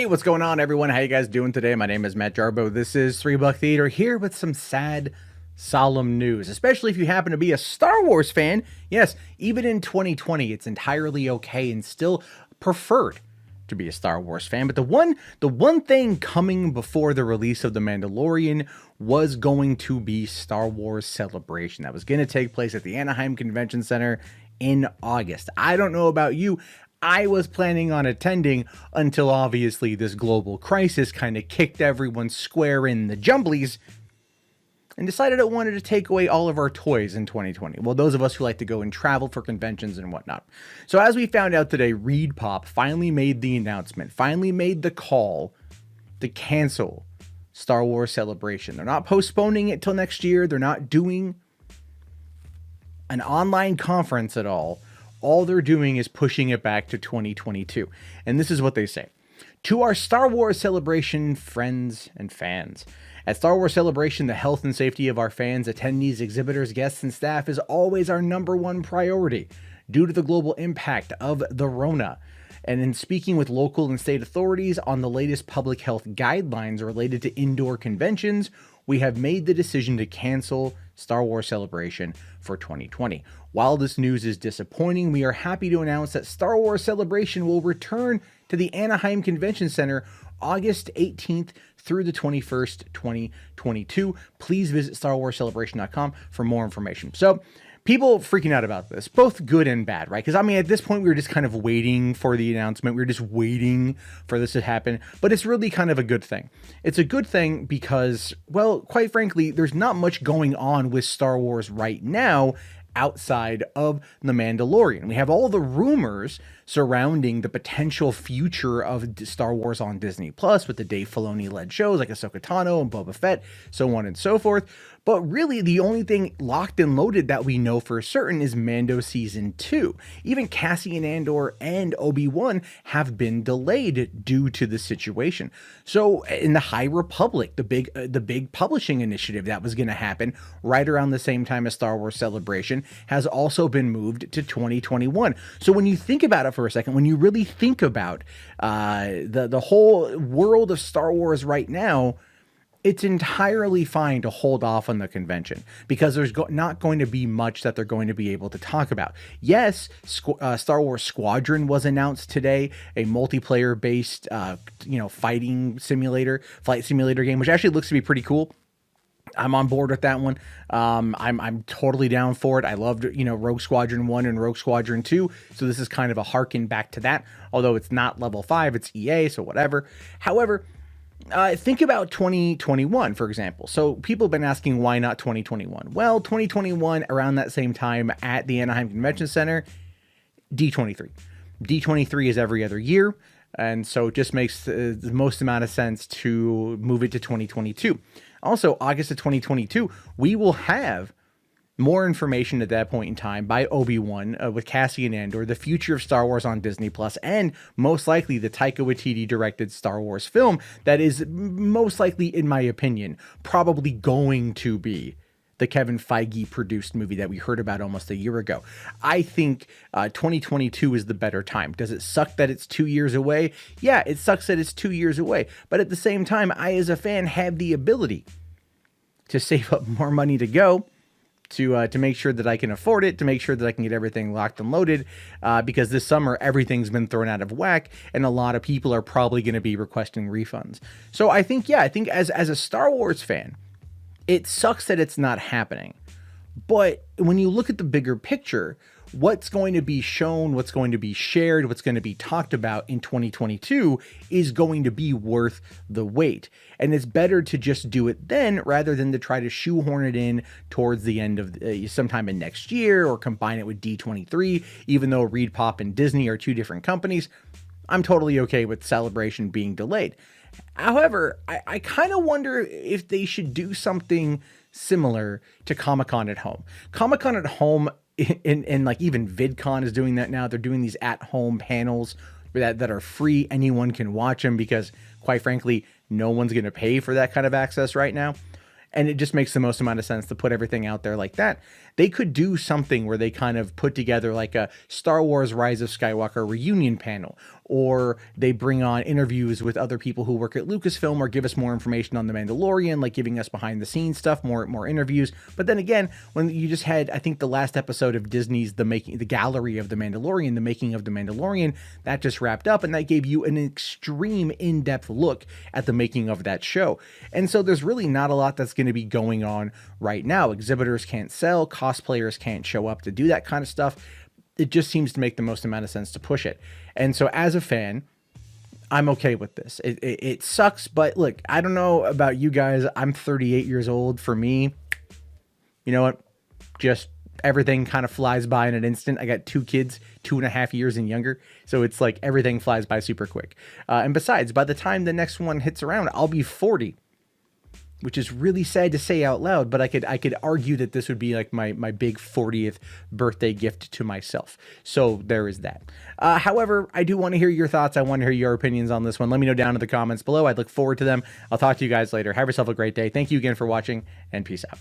Hey, what's going on, everyone? How you guys doing today? My name is Matt Jarbo. This is $3 Theater, here with some sad, solemn news, especially if you happen to be a Star Wars fan. Yes, even in 2020, it's entirely okay and still preferred to be a Star Wars fan. But the one thing coming before the release of The Mandalorian was going to be Star Wars Celebration. That was going to take place at the Anaheim Convention Center in August. I don't know about you. I was planning on attending until obviously this global crisis kind of kicked everyone square in the jumblies and decided it wanted to take away all of our toys in 2020. Well, those of us who like to go and travel for conventions and whatnot. So as we found out today, ReedPop finally made the announcement, finally made the call to cancel Star Wars Celebration. They're not postponing it till next year. They're not doing an online conference at all. All they're doing is pushing it back to 2022. And this is what they say. To our Star Wars Celebration friends and fans. At Star Wars Celebration, the health and safety of our fans, attendees, exhibitors, guests, and staff is always our #1 priority due to the global impact of the Rona. And in speaking with local and state authorities on the latest public health guidelines related to indoor conventions, we have made the decision to cancel Star Wars Celebration for 2020. While this news is disappointing, we are happy to announce that Star Wars Celebration will return to the Anaheim Convention Center August 18th through the 21st, 2022. Please visit StarWarsCelebration.com for more information. So, people freaking out about this, both good and bad, right? Because, I mean, at this point, we were just kind of waiting for the announcement. We were just waiting for this to happen. But it's really kind of a good thing. It's a good thing because, well, quite frankly, there's not much going on with Star Wars right now outside of The Mandalorian. We have all the rumors surrounding the potential future of Star Wars on Disney Plus with the Dave Filoni-led shows like Ahsoka Tano and Boba Fett, so on and so forth. But really, the only thing locked and loaded that we know for certain is Mando Season 2. Even Cassian Andor and Obi-Wan have been delayed due to the situation. So in the High Republic, the big publishing initiative that was going to happen right around the same time as Star Wars Celebration has also been moved to 2021. So when you think about it for a second, when you really think about the whole world of Star Wars right now, it's entirely fine to hold off on the convention because there's not going to be much that they're going to be able to talk about. Yes, Star Wars Squadron was announced today, a multiplayer-based, flight simulator game, which actually looks to be pretty cool. I'm on board with that one. I'm totally down for it. I loved, Rogue Squadron 1 and Rogue Squadron 2. So this is kind of a harken back to that. Although it's not level 5, it's EA, so whatever. However, think about 2021, for example. So people have been asking why not 2021? Well, 2021, around that same time at the Anaheim Convention Center, D23. D23 is every other year. And so it just makes the most amount of sense to move it to 2022. Also, August of 2022, we will have more information at that point in time by Obi-Wan with Cassian Andor, the future of Star Wars on Disney Plus, and most likely the Taika Waititi directed Star Wars film that is most likely, in my opinion, probably going to be the Kevin Feige produced movie that we heard about almost a year ago. I think 2022 is the better time. Does it suck that it's 2 years away? Yeah, it sucks that it's 2 years away. But at the same time, I, as a fan, have the ability to save up more money to go, to make sure that I can afford it, to make sure that I can get everything locked and loaded, because this summer everything's been thrown out of whack, and a lot of people are probably going to be requesting refunds. So I think as a Star Wars fan, it sucks that it's not happening. But when you look at the bigger picture, what's going to be shown, what's going to be shared, what's going to be talked about in 2022 is going to be worth the wait. And it's better to just do it then rather than to try to shoehorn it in towards the end of sometime in next year or combine it with D23, even though ReedPop and Disney are two different companies. I'm totally okay with Celebration being delayed. However, I kind of wonder if they should do something similar to Comic-Con at Home. Comic-Con at Home, and like even VidCon is doing that now. They're doing these at-home panels that are free. Anyone can watch them because, quite frankly, no one's going to pay for that kind of access right now. and it just makes the most amount of sense to put everything out there like that. They could do something where they kind of put together like a Star Wars Rise of Skywalker reunion panel, or they bring on interviews with other people who work at Lucasfilm, or give us more information on The Mandalorian, like giving us behind the scenes stuff, more interviews. But then again, when you just had, I think the last episode of Disney's the gallery of The Mandalorian, the making of The Mandalorian, that just wrapped up, and that gave you an extreme in-depth look at the making of that show. And so there's really not a lot that's going to be going on right now. Exhibitors can't sell, cosplayers can't show up to do that kind of stuff. It just seems to make the most amount of sense to push it. And so as a fan, I'm okay with this. It sucks, but look, I don't know about you guys. I'm 38 years old. For me, you know what? Just everything kind of flies by in an instant. I got 2 kids, 2.5 years and younger. So it's like everything flies by super quick. And besides, by the time the next one hits around, I'll be 40. Which is really sad to say out loud, but I could argue that this would be like my big 40th birthday gift to myself. So there is that. However, I do want to hear your thoughts. I want to hear your opinions on this one. Let me know down in the comments below. I'd look forward to them. I'll talk to you guys later. Have yourself a great day. Thank you again for watching, and peace out.